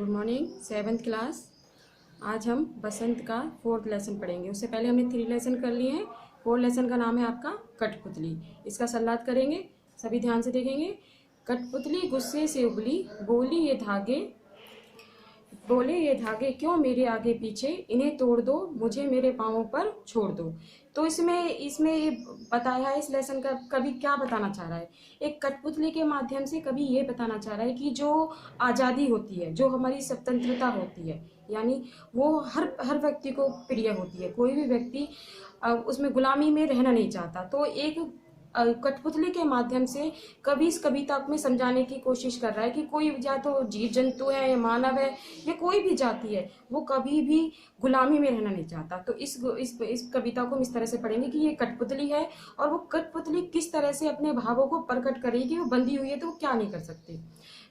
Good morning. 7th class. आज हम बसंत का 4th लेसन पढ़ेंगे। उससे पहले हमने 3 लेसन कर लिए हैं। 4th लेसन का नाम है आपका कठपुतली। इसका सल्लात करेंगे, सभी ध्यान से देखेंगे। कठपुतली गुस्से से उबली, बोले ये धागे क्यों मेरे आगे पीछे, इन्हें तोड़ दो, मुझे मेरे पाँवों पर छोड़ दो। तो इसमें ये बताया है, इस लेसन का कभी क्या बताना चाह रहा है, एक कठपुतली के माध्यम से कभी ये बताना चाह रहा है कि जो आज़ादी होती है, जो हमारी स्वतंत्रता होती है, यानी वो हर व्यक्ति को प्रिय होती है। कोई भी व्यक्ति उसमें गुलामी में रहना नहीं चाहता। तो एक कठपुतली के माध्यम से कभी इस कविता में समझाने की कोशिश कर रहा है कि कोई या तो जीव जंतु है या मानव है या कोई भी जाति है, वो कभी भी गुलामी में रहना नहीं चाहता। तो इस कविता को हम इस तरह से पढ़ेंगे कि ये कठपुतली है और वो कठपुतली किस तरह से अपने भावों को प्रकट करेगी। वो बंधी हुई है तो वो क्या नहीं कर सकती।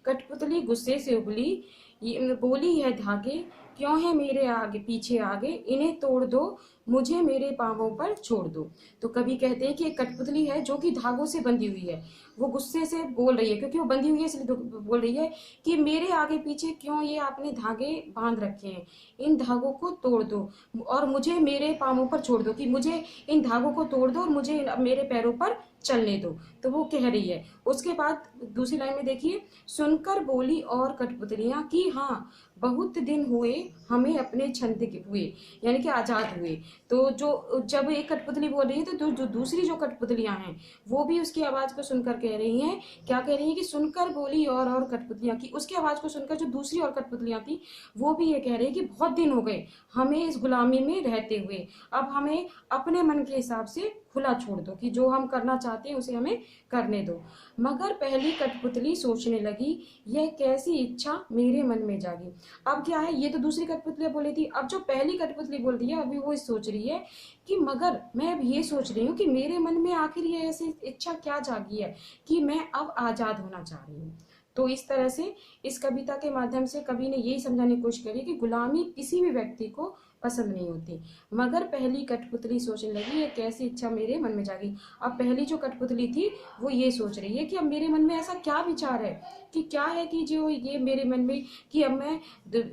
कठपुतली गुस्से से उबली, बोली है धागे क्यों है मेरे आगे पीछे आगे, इन्हें तोड़ दो, मुझे मेरे पाँवों पर छोड़ दो। तो कभी कहते हैं कि एक कठपुतली है जो कि धागों से बंधी हुई है। वो गुस्से से बोल रही है क्योंकि वो बंधी हुई है, इसलिए बोल रही है कि मेरे आगे पीछे क्यों ये आपने धागे बांध रखे हैं, इन धागों को तोड़ दो और मुझे मेरे पाँवों पर छोड़ दो, कि मुझे इन धागों को तोड़ दो और मुझे मेरे पैरों पर चलने दो। तो वो कह रही है। उसके बाद दूसरी लाइन में देखिए, सुनकर बोली और कठपुतलियां कि हाँ बहुत दिन हुए हमें अपने छंद हुए, यानी कि आजाद हुए। तो जो जब एक कठपुतली बोल रही है तो जो दूसरी जो कठपुतलियां हैं वो भी उसकी आवाज को सुनकर कह रही हैं, क्या कह रही है कि सुनकर बोली और कठपुतलियां की, उसकी आवाज को सुनकर जो दूसरी और कठपुतलियां थी वो भी ये कह रही है कि बहुत दिन हो गए हमें इस गुलामी में रहते हुए, अब हमें अपने मन के हिसाब से खुला छोड़ दो, कि जो हम करना चाहते हैं उसे हमें करने दो। मगर पहली कठपुतली सोचने लगी, यह कैसी इच्छा मेरे मन में जागी। अब क्या है, ये तो दूसरी कठपुतली बोली थी, अब जो पहली कठपुतली बोल रही है अभी वो सोच रही है कि मगर मैं अब ये सोच रही हूँ कि मेरे मन में आखिर ये ऐसी इच्छा क्या जागी है कि मैं अब आजाद होना चाह रही हूँ। तो इस तरह से इस कविता के माध्यम से कवि ने यही समझाने की कोशिश करी कि गुलामी किसी भी व्यक्ति को पसंद नहीं होती। मगर पहली कठपुतली सोचने लगी, ये कैसी इच्छा मेरे मन में जागी। अब पहली जो कठपुतली थी वो ये सोच रही है कि अब मेरे मन में ऐसा क्या विचार है, कि क्या है कि जो ये मेरे मन में, कि अब मैं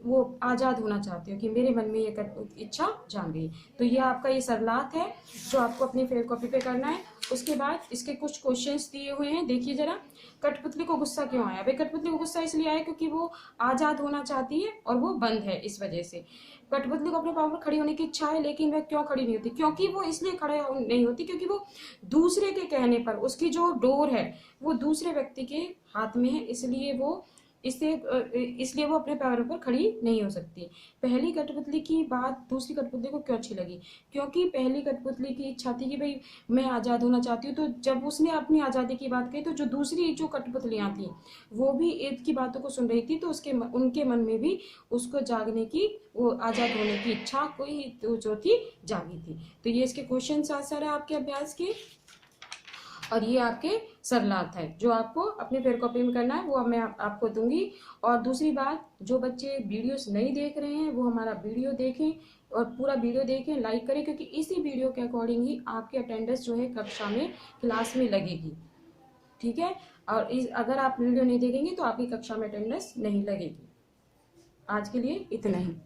वो आज़ाद होना चाहती हूँ, कि मेरे मन में ये इच्छा जाग गई। तो ये आपका ये सरलात है जो आपको अपनी फेयर कॉपी पे करना है। उसके बाद इसके कुछ क्वेश्चंस दिए हुए हैं, देखिए जरा। कठपुतली को गुस्सा क्यों आया? भाई कठपुतली को गुस्सा इसलिए आया क्योंकि वो आज़ाद होना चाहती है और वो बंद है, इस वजह से। कठपुतली को अपने पाँव पर खड़ी होने की इच्छा है, लेकिन वह क्यों खड़ी नहीं होती? क्योंकि वो इसलिए खड़े नहीं होती क्योंकि वो दूसरे के कहने पर, उसकी जो डोर है वो दूसरे व्यक्ति के हाथ में है, इसलिए वो अपने पैरों पर खड़ी नहीं हो सकती। पहली कठपुतली की बात दूसरी कठपुतली को क्यों अच्छी लगी? क्योंकि पहली कठपुतली की इच्छा थी कि भाई मैं आज़ाद होना चाहती हूँ। तो जब उसने अपनी आज़ादी की बात कही तो जो दूसरी जो कठपुतलियाँ थी वो भी ईद की बातों को सुन रही थी, तो उनके मन में भी उसको जागने की, वो आज़ाद होने की इच्छा कोई जो थी जागी थी। तो ये इसके क्वेश्चन आंसर है आपके अभ्यास के, और ये आपके सरलात है जो आपको अपने फेयर कॉपी में करना है, वो मैं आपको दूंगी। और दूसरी बात, जो बच्चे वीडियोस नहीं देख रहे हैं वो हमारा वीडियो देखें और पूरा वीडियो देखें, लाइक करें, क्योंकि इसी वीडियो के अकॉर्डिंग ही आपकी अटेंडेंस जो है कक्षा में, क्लास में लगेगी। ठीक है? और अगर आप वीडियो नहीं देखेंगे तो आपकी कक्षा में अटेंडेंस नहीं लगेगी। आज के लिए इतना ही।